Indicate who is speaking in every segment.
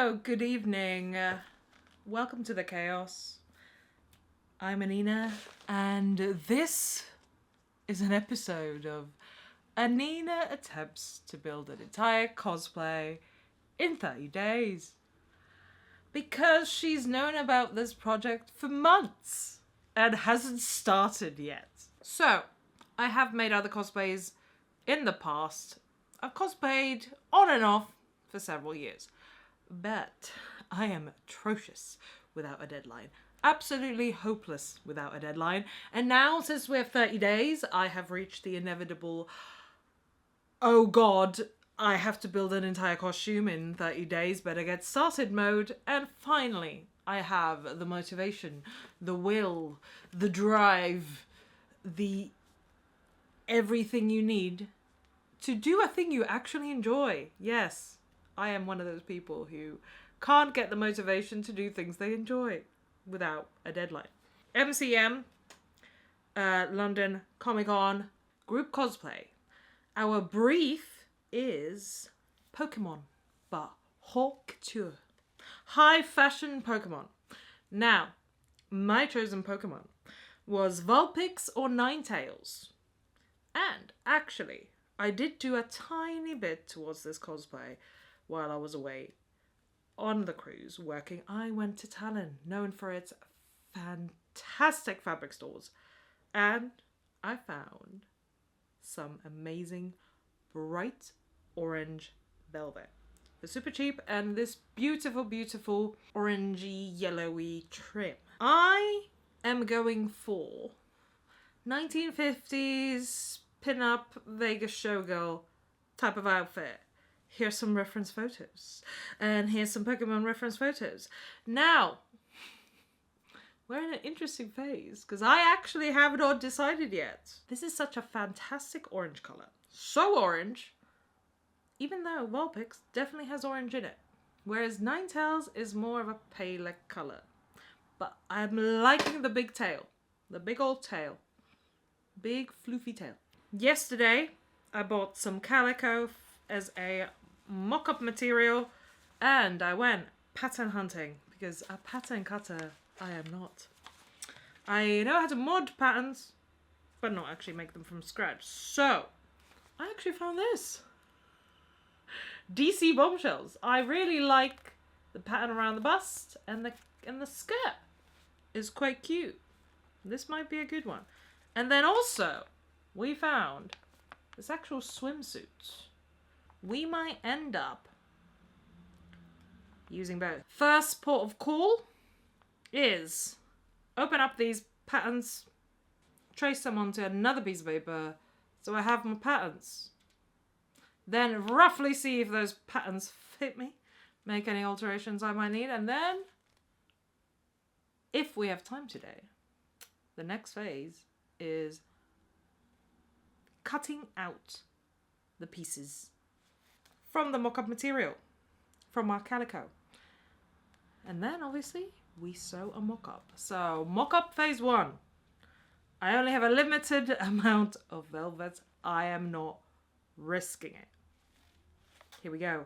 Speaker 1: Hello, good evening. Welcome to the chaos. I'm Anina, and this is an episode of Anina attempts to build an entire cosplay in 30 days. Because she's known about this project for months and hasn't started yet. So, I have made other cosplays in the past. I've cosplayed on and off for several years. But I am atrocious without a deadline. Absolutely hopeless without a deadline. And now, since we have 30 days, I have reached the inevitable, oh god, I have to build an entire costume in 30 days, better get started mode. And finally, I have the motivation, the will, the drive, the everything you need to do a thing you actually enjoy. Yes. I am one of those people who can't get the motivation to do things they enjoy without a deadline. MCM London Comic-con group cosplay. Our brief is Pokemon by Haute Couture. High fashion Pokemon. Now, my chosen Pokemon was Vulpix or Ninetales. And actually, I did do a tiny bit towards this cosplay while I was away on the cruise working. I went to Tallinn, known for its fantastic fabric stores, and I found some amazing bright orange velvet for super cheap and this beautiful orangey yellowy trim. I am going for 1950s pin-up Vegas showgirl type of outfit. Here's some reference photos. And here's some Pokemon reference photos. Now, we're in an interesting phase because I actually have not decided yet. This is such a fantastic orange color. So orange, even though Vulpix definitely has orange in it. Whereas Ninetales is more of a paler color. But I'm liking the big tail. The big old tail. Big floofy tail. Yesterday, I bought some calico as a mock-up material, and I went pattern hunting because a pattern cutter I am not. I know how to mod patterns, but not actually make them from scratch. So I actually found this DC bombshells. I really like the pattern around the bust, and the skirt is quite cute. This might be a good one. And then also we found this actual swimsuit. We might end up using both. First port of call is open up these patterns, trace them onto another piece of paper so I have my patterns. Then roughly see if those patterns fit me, make any alterations I might need, and then, if we have time today, the next phase is cutting out the pieces from the mock-up material, from our calico. And then, obviously, we sew a mock-up. So, mock-up phase 1. I only have a limited amount of velvet. I am not risking it. Here we go.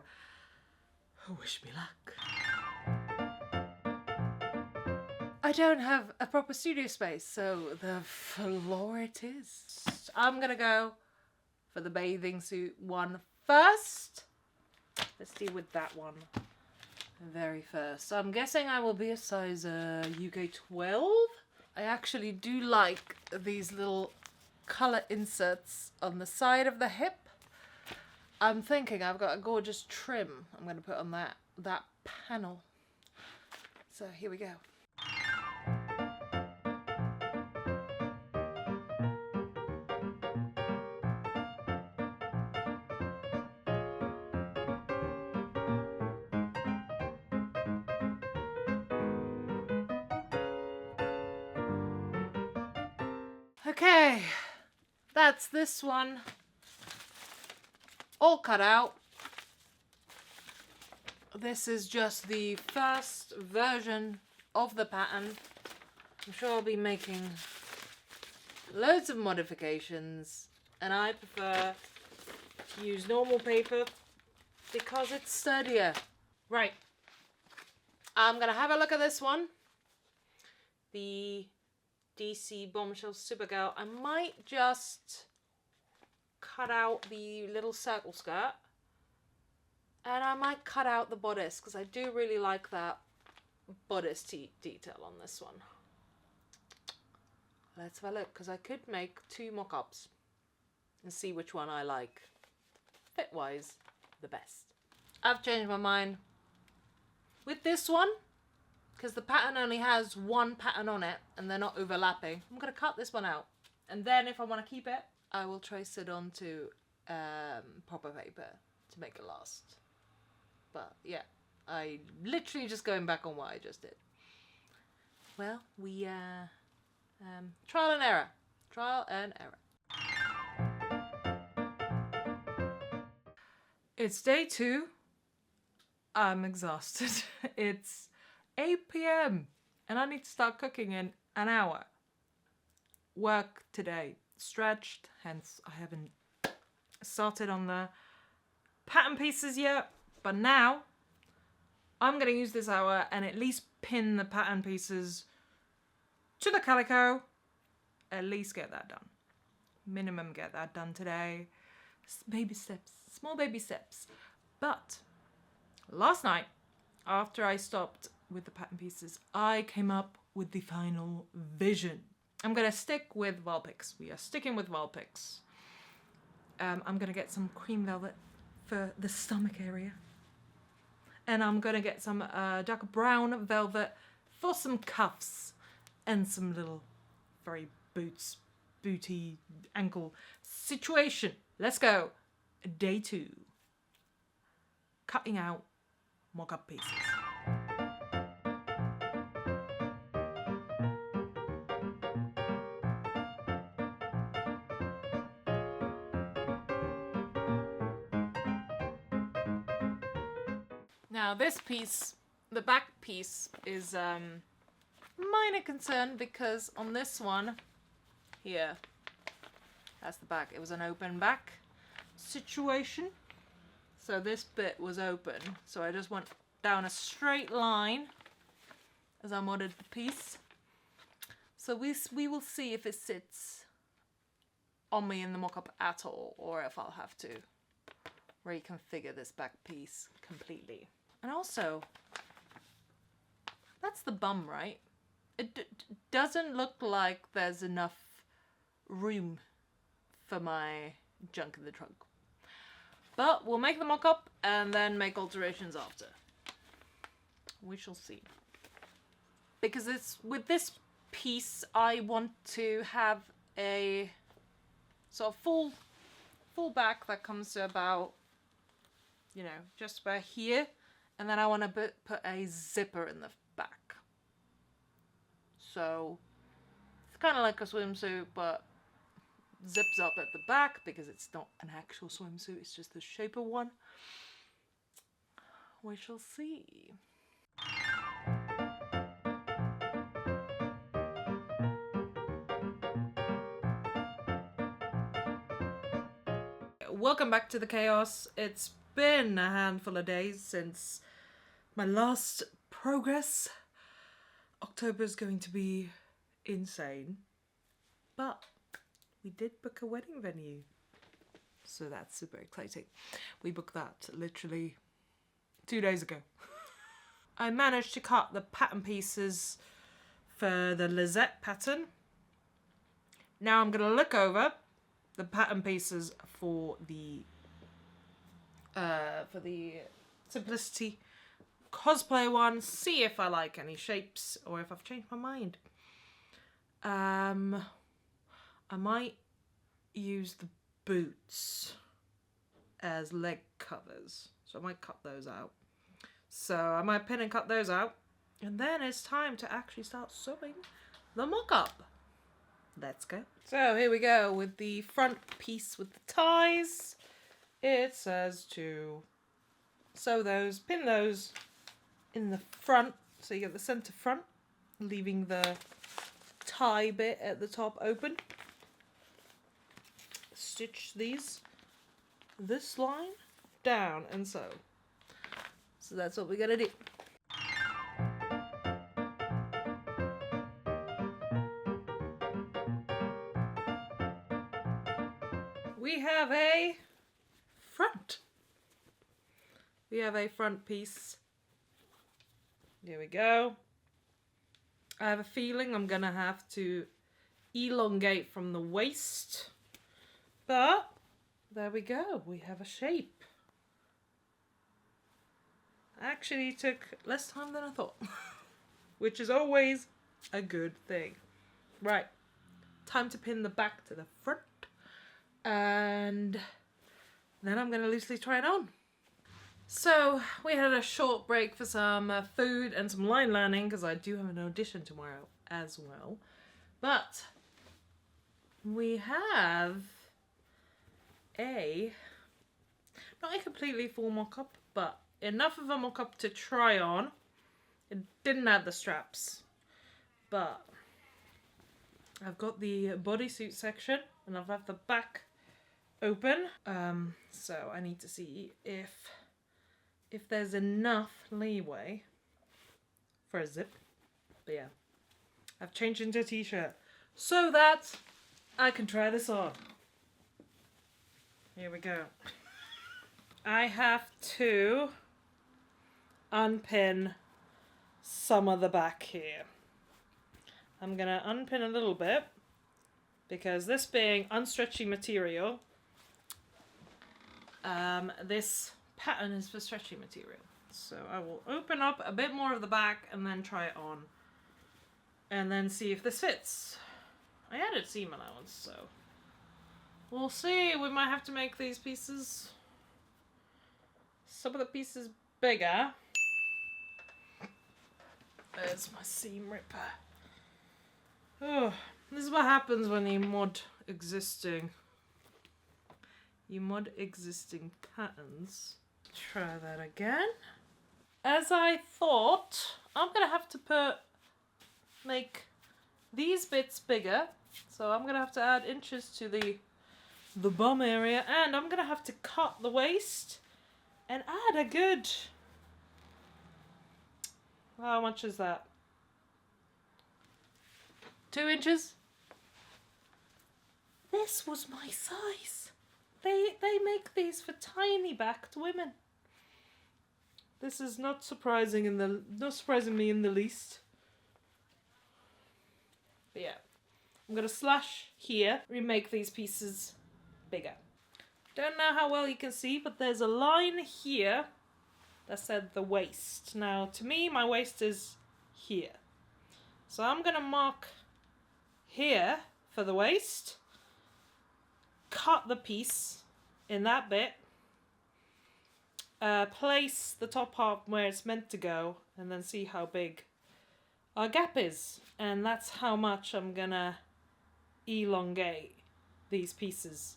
Speaker 1: Wish me luck. I don't have a proper studio space, so the floor it is. I'm gonna go for the bathing suit one first. Let's deal with that one very first. So I'm guessing I will be a size UK 12. I actually do like these little colour inserts on the side of the hip. I'm thinking I've got a gorgeous trim I'm going to put on that panel. So here we go. Okay, that's this one all cut out. This is just the first version of the pattern. I'm sure I'll be making loads of modifications, and I prefer to use normal paper because it's sturdier. Right, I'm going to have a look at this one. The DC Bombshell Supergirl. I might just cut out the little circle skirt. And I might cut out the bodice because I do really like that bodice detail on this one. Let's have a look because I could make 2 mock-ups and see which one I like fit-wise the best. I've changed my mind with this one because the pattern only has 1 pattern on it and they're not overlapping. I'm going to cut this one out, and then if I want to keep it, I will trace it onto proper paper to make it last. But yeah, I literally just going back on what I just did. Well, we trial and error. Trial and error. It's day 2. I'm exhausted. It's 8 p.m. and I need to start cooking in an hour. Work today stretched, hence I haven't started on the pattern pieces yet. But now I'm going to use this hour and at least pin the pattern pieces to the calico. At least get that done. Minimum get that done today. Baby steps. Small baby steps. But last night, after I stopped with the pattern pieces, I came up with the final vision. I'm going to stick with Vulpix. We are sticking with Vulpix. I'm going to get some cream velvet for the stomach area. And I'm going to get some dark brown velvet for some cuffs and some little very booty ankle situation. Let's go. Day 2. Cutting out mock-up pieces. Now this piece, the back piece, is minor concern because on this one here, that's the back. It was an open back situation. So this bit was open. So I just went down a straight line as I modded the piece. So we will see if it sits on me in the mock-up at all, or if I'll have to reconfigure this back piece completely. And also, that's the bum, right? It doesn't look like there's enough room for my junk in the trunk. But we'll make the mock-up and then make alterations after. We shall see. Because it's with this piece, I want to have a sort of full back that comes to about, you know, just about here. And then I want to put a zipper in the back. So it's kind of like a swimsuit, but zips up at the back because it's not an actual swimsuit, it's just the shape of one. We shall see. Welcome back to the chaos. It's been a handful of days since my last progress. October's going to be insane, but we did book a wedding venue, so that's super exciting. We booked that literally 2 days ago. I managed to cut the pattern pieces for the Lizette pattern. Now I'm going to look over the pattern pieces for the Simplicity Cosplay one, see if I like any shapes or if I've changed my mind. I might use the boots as leg covers, so I might cut those out. So I might pin and cut those out, and then it's time to actually start sewing the mock-up. Let's go. So here we go with the front piece with the ties. It says to sew those, pin those in the front, so you get the center front, leaving the tie bit at the top open. Stitch this line down and sew. So that's what we're gonna do. have a front. We have a front piece. Here we go. I have a feeling I'm gonna have to elongate from the waist, but there we go. We have a shape. Actually took less time than I thought, which is always a good thing. Right, time to pin the back to the front, and then I'm gonna loosely try it on. So we had a short break for some food and some line learning because I do have an audition tomorrow as well. But we have not a completely full mock-up, but enough of a mock-up to try on. It didn't have the straps, but I've got the bodysuit section and I've left the back open. So I need to see if there's enough leeway for a zip. But yeah, I've changed into a t-shirt so that I can try this on. Here we go. I have to unpin some of the back here. I'm gonna unpin a little bit because this being unstretchy material, this pattern is for stretchy material. So I will open up a bit more of the back and then try it on and then see if this fits. I added seam allowance, so we'll see. We might have to make these pieces, some of the pieces bigger. There's my seam ripper. Oh, this is what happens when you mod existing patterns. Try that again. As I thought, I'm gonna have to make these bits bigger. So I'm gonna have to add inches to the bum area, and I'm gonna have to cut the waist and add a good, how much is that? 2 inches? This was my size. They make these for tiny backed women. This is not surprising not surprising me in the least. But yeah, I'm gonna slash here, remake these pieces bigger. Don't know how well you can see, but there's a line here that said the waist. Now, to me, my waist is here. So I'm gonna mark here for the waist, cut the piece in that bit, place the top part where it's meant to go, and then see how big our gap is. And that's how much I'm gonna elongate these pieces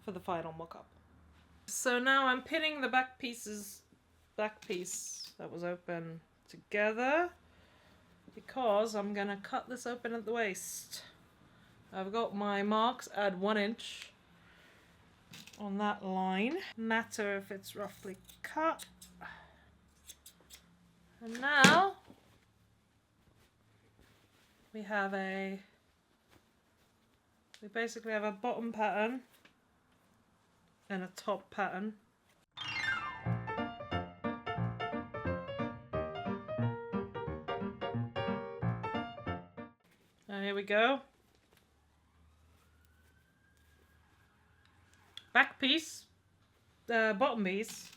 Speaker 1: for the final mock-up. So now I'm pinning the back piece that was open together because I'm gonna cut this open at the waist. I've got my marks at 1 inch on that line. Matter if it's roughly cut. And now we basically have a bottom pattern and a top pattern. And here we go. Back piece, bottom piece.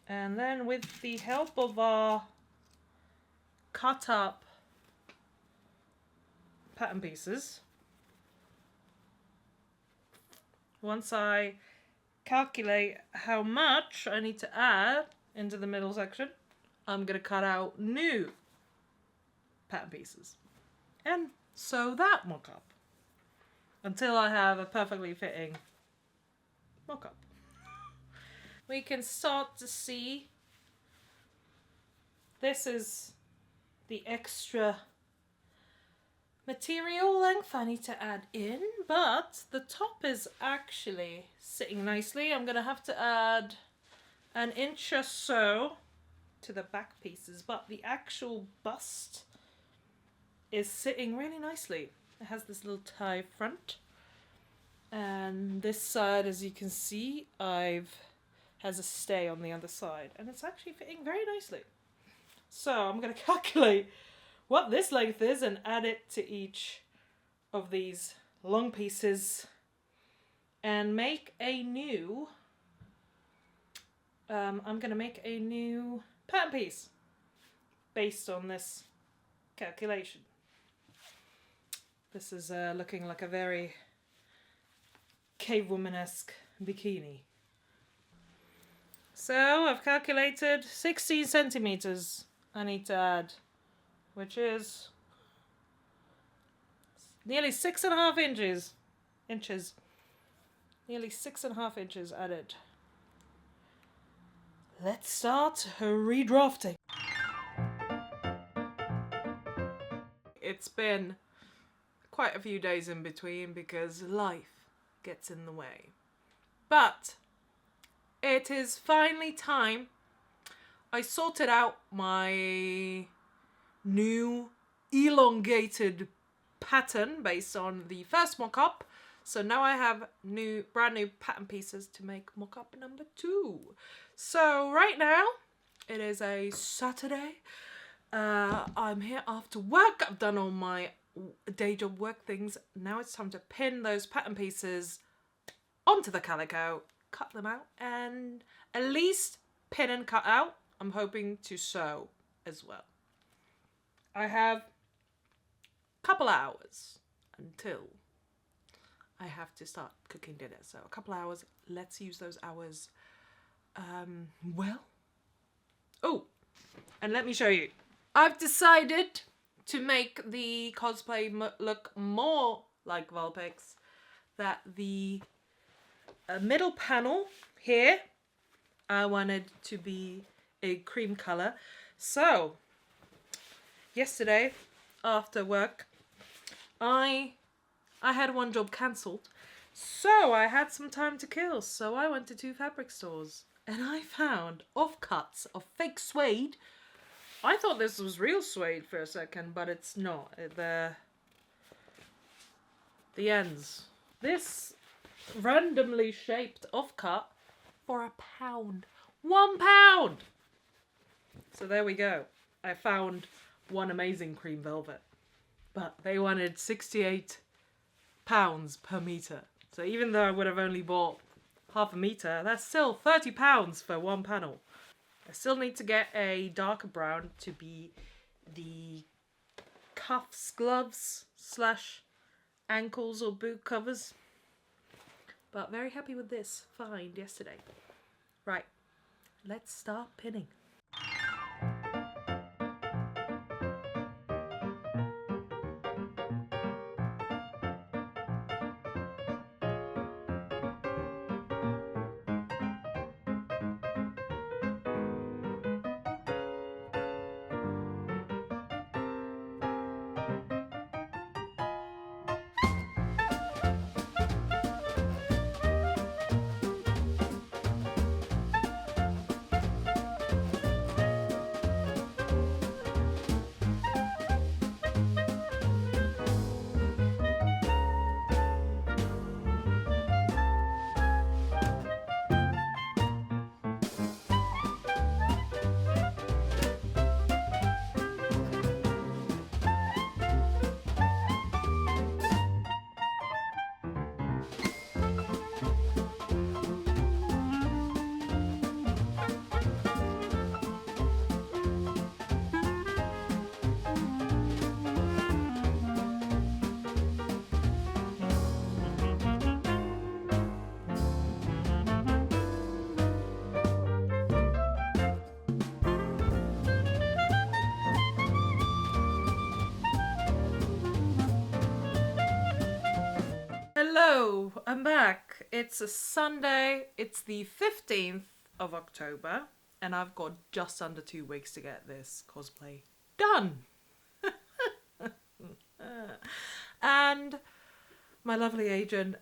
Speaker 1: And then with the help of our cut up pattern pieces, once I calculate how much I need to add into the middle section, I'm going to cut out new pattern pieces and sew that mock-up until I have a perfectly fitting mock-up. We can start to see this is the extra material length I need to add in, but the top is actually sitting nicely. I'm going to have to add 1 inch or so to the back pieces, but the actual bust is sitting really nicely. It has this little tie front, And this side, as you can see, has a stay on the other side, and it's actually fitting very nicely. So I'm going to calculate what this length is and add it to each of these long pieces and make a new I'm going to make a new pattern piece based on this calculation. This is looking like a very cavewoman-esque bikini. So I've calculated 16 centimeters I need to add, which is nearly 6.5 inches. Nearly 6.5 inches added. Let's start redrafting. It's been quite a few days in between because life gets in the way. But it is finally time. I sorted out my new elongated pattern based on the first mock-up. So now I have brand new pattern pieces to make mock-up number 2. So right now, it is a Saturday. I'm here after work. I've done all my day job work things. Now it's time to pin those pattern pieces onto the calico, cut them out, and at least pin and cut out. I'm hoping to sew as well. I have a couple hours until I have to start cooking dinner. So a couple hours. Let's use those hours well. Oh, and let me show you. I've decided to make the cosplay look more like Vulpix. That the middle panel here, I wanted to be a cream colour. So, yesterday after work, I had one job cancelled. So I had some time to kill. So I went to 2 fabric stores and I found offcuts of fake suede. I thought this was real suede for a second, but it's not. The ends. This randomly shaped offcut for £1. £1! So there we go. I found one amazing cream velvet. But they wanted £68 per metre. So even though I would have only bought half a metre, that's still £30 for one panel. I still need to get a darker brown to be the cuffs, gloves, / ankles or boot covers. But very happy with this find yesterday. Right, let's start pinning. Hello, I'm back. It's a Sunday. It's the 15th of October, and I've got just under 2 weeks to get this cosplay done. And my lovely agent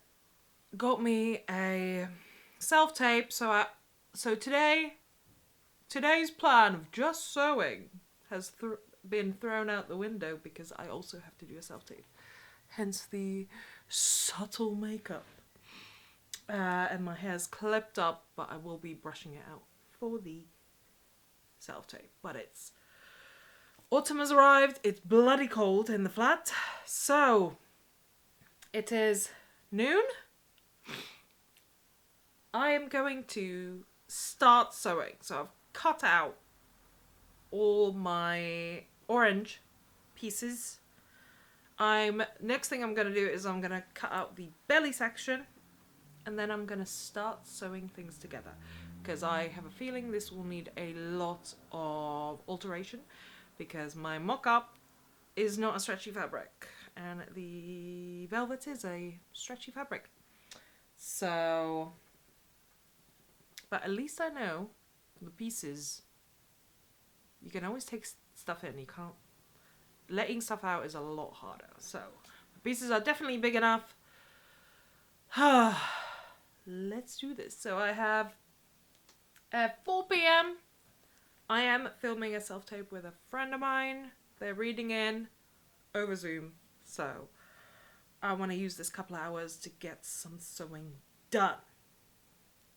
Speaker 1: got me a self-tape, so today's plan of just sewing has been thrown out the window because I also have to do a self-tape. Hence the subtle makeup. And my hair's clipped up, but I will be brushing it out for the self-tape. But it's... autumn has arrived. It's bloody cold in the flat. So, it is noon. I am going to start sewing. So I've cut out all my orange pieces. Next thing I'm going to do is I'm going to cut out the belly section, and then I'm going to start sewing things together, because I have a feeling this will need a lot of alteration, because my mock-up is not a stretchy fabric and the velvet is a stretchy fabric. So, but at least I know the pieces, you can always take stuff in, you can't, letting stuff out is a lot harder. So the pieces are definitely big enough. Let's do this. So I have at 4 p.m. I am filming a self-tape with a friend of mine. They're reading in over Zoom. So I want to use this couple of hours to get some sewing done.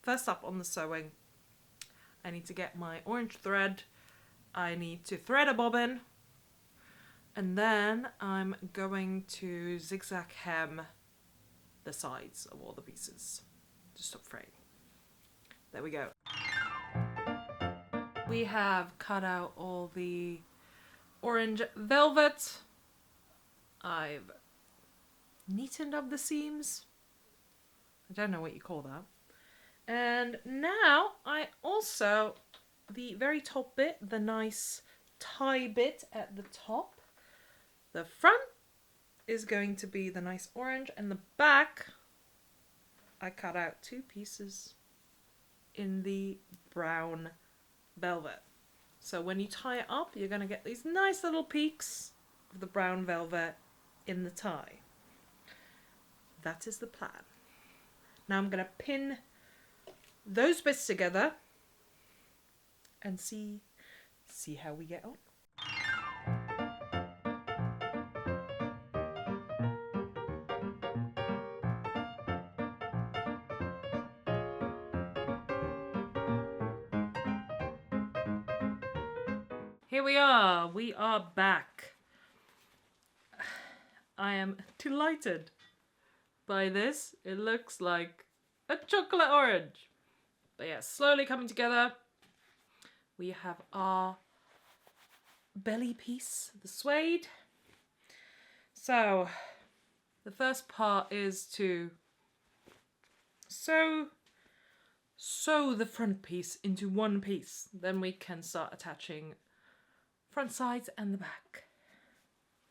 Speaker 1: First up on the sewing, I need to get my orange thread. I need to thread a bobbin. And then I'm going to zigzag hem the sides of all the pieces to stop fraying. There we go. We have cut out all the orange velvet. I've neatened up the seams. I don't know what you call that. And now I also, the very top bit, the nice tie bit at the top, the front is going to be the nice orange, and the back I cut out 2 pieces in the brown velvet. So when you tie it up, you're going to get these nice little peaks of the brown velvet in the tie. That is the plan. Now I'm going to pin those bits together and see how we get on. Here we are back. I am delighted by this. It looks like a chocolate orange. But yeah, slowly coming together. We have our belly piece, the suede. So, the first part is to sew the front piece into one piece. Then we can start attaching front sides and the back.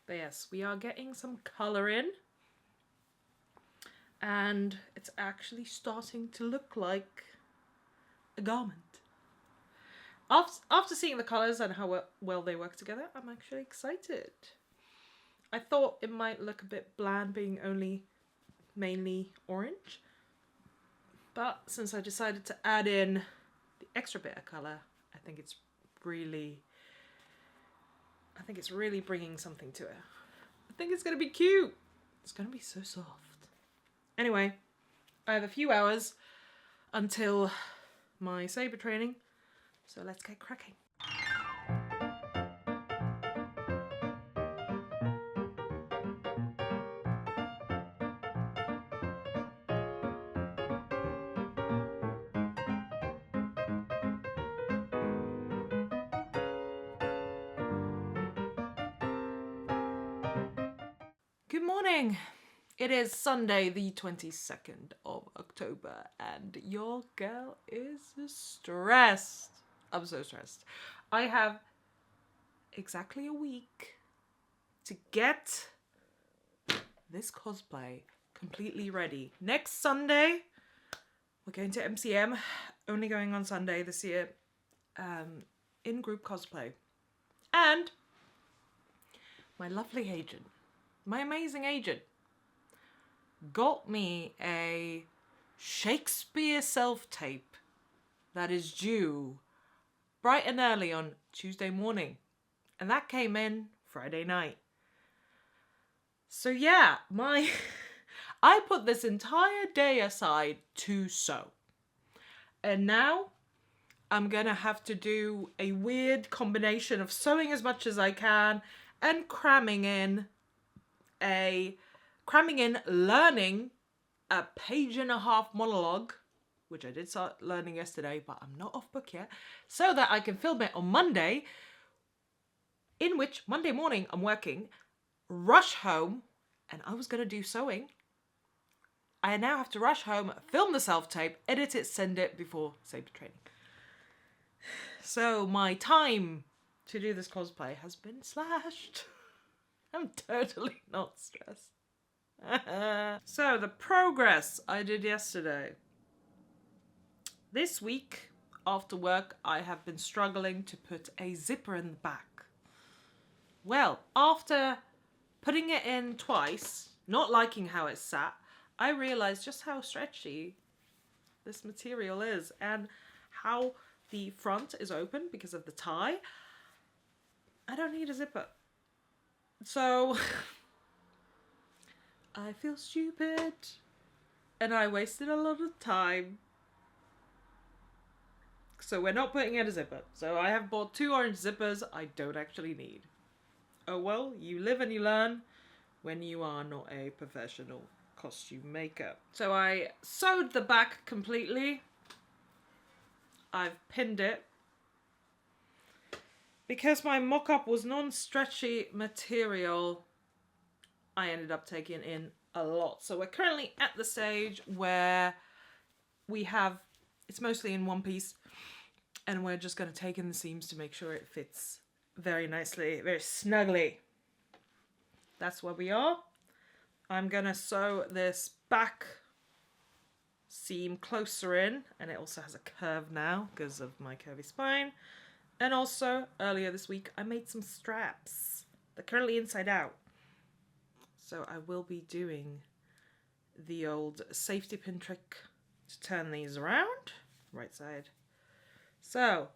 Speaker 1: But yes, we are getting some colour in. And it's actually starting to look like a garment. After seeing the colours and how well they work together, I'm actually excited. I thought it might look a bit bland being mainly orange. But since I decided to add in the extra bit of colour, I think it's really bringing something to it. I think it's going to be cute. It's going to be so soft. Anyway, I have a few hours until my sabre training, so let's get cracking. Good morning. It is Sunday, the 22nd of October, and your girl is stressed. I'm so stressed. I have exactly a week to get this cosplay completely ready. Next Sunday, we're going to MCM, only going on Sunday this year, in group cosplay. And my lovely agent, my amazing agent, got me a Shakespeare self-tape that is due bright and early on Tuesday morning. And that came in Friday night. So yeah, I put this entire day aside to sew. And now I'm gonna have to do a weird combination of sewing as much as I can and cramming in learning a 1.5-page monologue, which I did start learning yesterday, but I'm not off book yet, so that I can film it on Monday, in which Monday morning I'm working, rush home, and I was gonna do sewing. I now have to rush home, film the self-tape, edit it, send it before saber training. So my time to do this cosplay has been slashed. I'm totally not stressed. So the progress I did yesterday. This week, after work, I have been struggling to put a zipper in the back. Well, after putting it in twice, not liking how it sat, I realized just how stretchy this material is and how the front is open because of the tie. I don't need a zipper. So I feel stupid and I wasted a lot of time. So we're not putting in a zipper. So I have bought 2 orange zippers I don't actually need. Oh well, you live and you learn when you are not a professional costume maker. So I sewed the back completely. I've pinned it. Because my mock-up was non-stretchy material, I ended up taking in a lot. So we're currently at the stage where we have, it's mostly in one piece, and we're just going to take in the seams to make sure it fits very nicely, very snugly. That's where we are. I'm going to sew this back seam closer in, and it also has a curve now because of my curvy spine. And also, earlier this week, I made some straps. They're currently inside out. So I will be doing the old safety pin trick to turn these around. Right side. So,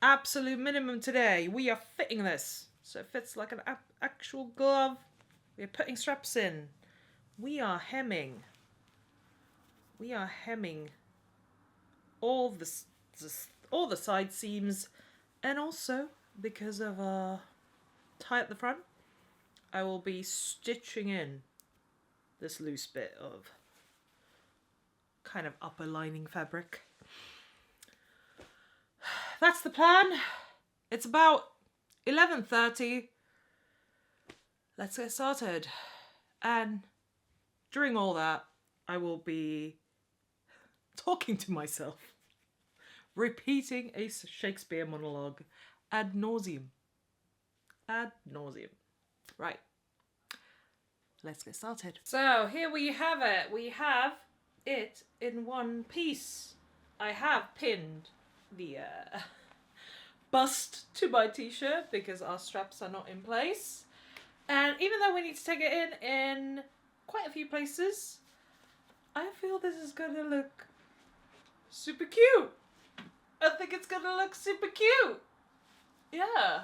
Speaker 1: absolute minimum today. We are fitting this. So it fits like an actual glove. We are putting straps in. We are hemming. We are hemming all the side seams, and also because of a tie at the front, I will be stitching in this loose bit of kind of upper lining fabric. That's the plan. It's about 11:30. Let's get started. And during all that, I will be talking to myself, repeating a Shakespeare monologue ad nauseum. Ad nauseum. Right. Let's get started. So here we have it. We have it in one piece. I have pinned the bust to my t-shirt because our straps are not in place. And even though we need to take it in quite a few places, I feel this is going to look super cute. I think it's going to look super cute. Yeah.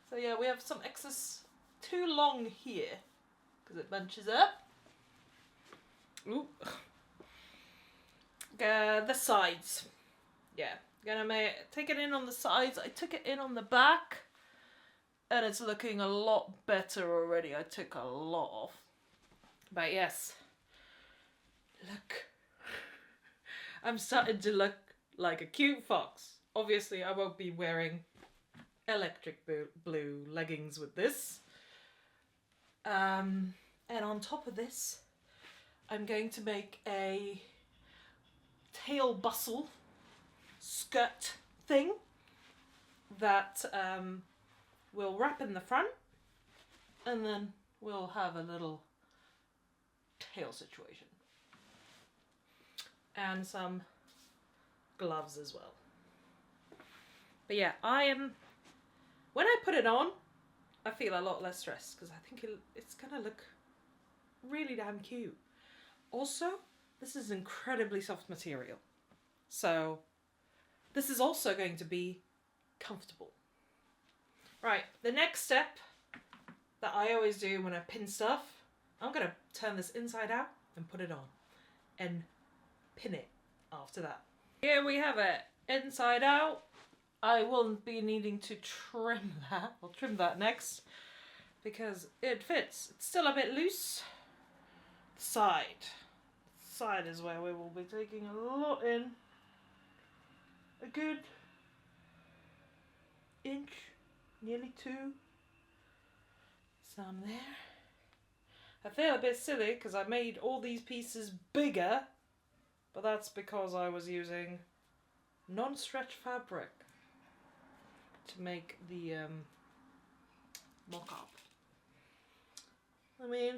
Speaker 1: So yeah, we have some excess too long here because it bunches up. Ooh. The sides. Yeah, gonna take it in on the sides. I took it in on the back and it's looking a lot better already. I took a lot off. But yes, look. I'm starting to look like a cute fox. Obviously, I won't be wearing electric blue leggings with this. And on top of this, I'm going to make a tail bustle skirt thing that will wrap in the front, and then we'll have a little tail situation. And some gloves as well. But yeah, when I put it on, I feel a lot less stressed because I think it's gonna look really damn cute. Also, this is incredibly soft material. So this is also going to be comfortable. Right, the next step that I always do when I pin stuff I'm gonna turn this inside out and put it on and pin it after that. Here we have it, inside out. I will be needing to trim that. I'll trim that next because it fits. It's still a bit loose. Side is where we will be taking a lot in. A good inch, nearly 2. Some there. I feel a bit silly because I made all these pieces bigger, but that's because I was using non-stretch fabric to make the mock-up. I mean,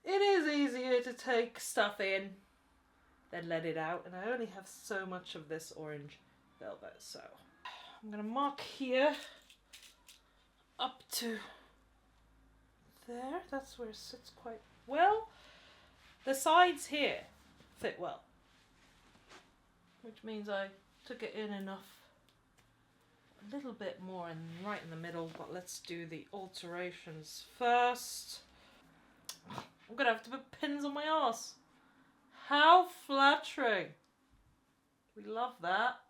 Speaker 1: it is easier to take stuff in than let it out, and I only have so much of this orange velvet, so I'm gonna mark here up to there. That's where it sits quite well. The sides here fit well, which means I took it in enough, a little bit more and right in the middle, but let's do the alterations first. I'm gonna have to put pins on my arse. How flattering. We love that.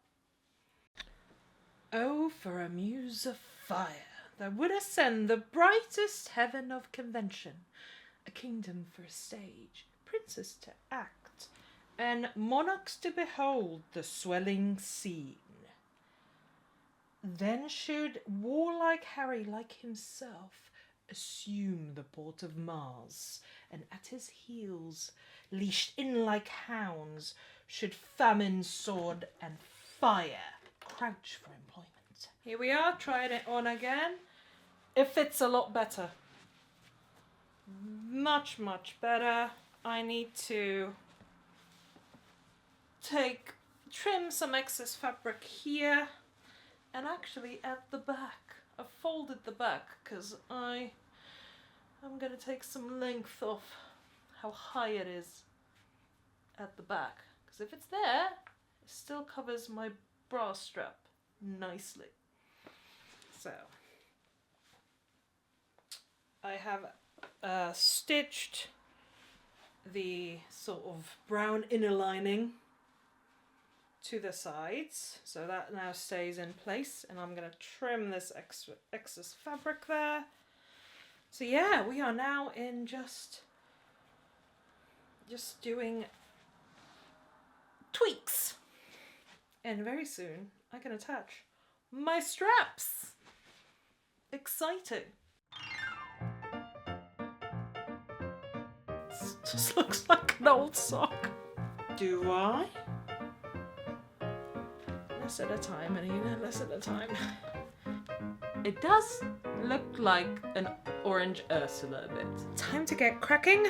Speaker 1: Oh, for a muse of fire that would ascend the brightest heaven of convention, a kingdom for a stage, princes to act, and monarchs to behold the swelling scene. Then should warlike Harry, like himself, assume the port of Mars, and at his heels, leashed in like hounds, should famine, sword, and fire crouch for employment. Here we are, trying it on again. It fits a lot better. Much, much better. I need to trim some excess fabric here, and actually at the back. I've folded the back because I'm going to take some length off how high it is at the back. Because if it's there, it still covers my bra strap nicely. So I have stitched the sort of brown inner lining to the sides, so that now stays in place, and I'm going to trim this excess fabric there. So yeah, we are now in just doing tweaks, and very soon I can attach my straps. Exciting. This just looks like an old sock. Do I? Less at a time, Anina, less at a time. It does look like an orange Ursula a bit. Time to get cracking.